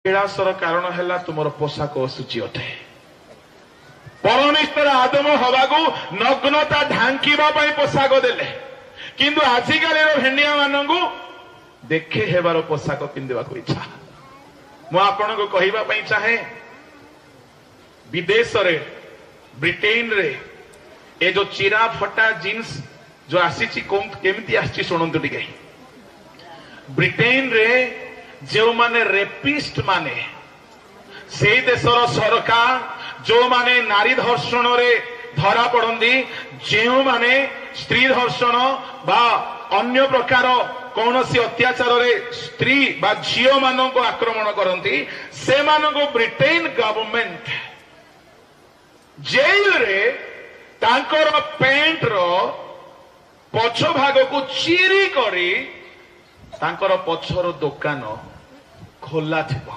विलासर कारण है तुम पोशाक असूची अटे परमेश्वर आदम हवा को नग्नता ढांकीवाई पोशाक देले किंतु आजिकल भेंडिया मानू देखे हेबार पोशाक पिंधा इच्छा मुझे को कहवाई चाहे विदेश रे ब्रिटेन रे ए जो चिरा फटा जीन्स जो आसी केमती आसी शुणु टे ब्रिटेन रे जो माने रेपिस्ट माने से देशर सरकार जो माने नारी धर्षण रे धरा पड़ती जो माने स्त्री धर्षण बा अन्य प्रकार कौन सी अत्याचार रे स्त्री बा झील मान को आक्रमण करती से मानक ब्रिटेन गवर्नमेंट जेल रे तांकर पेंट रो पछ भाग को चिरी करी तांकर पछर दुकान खोला थिबो।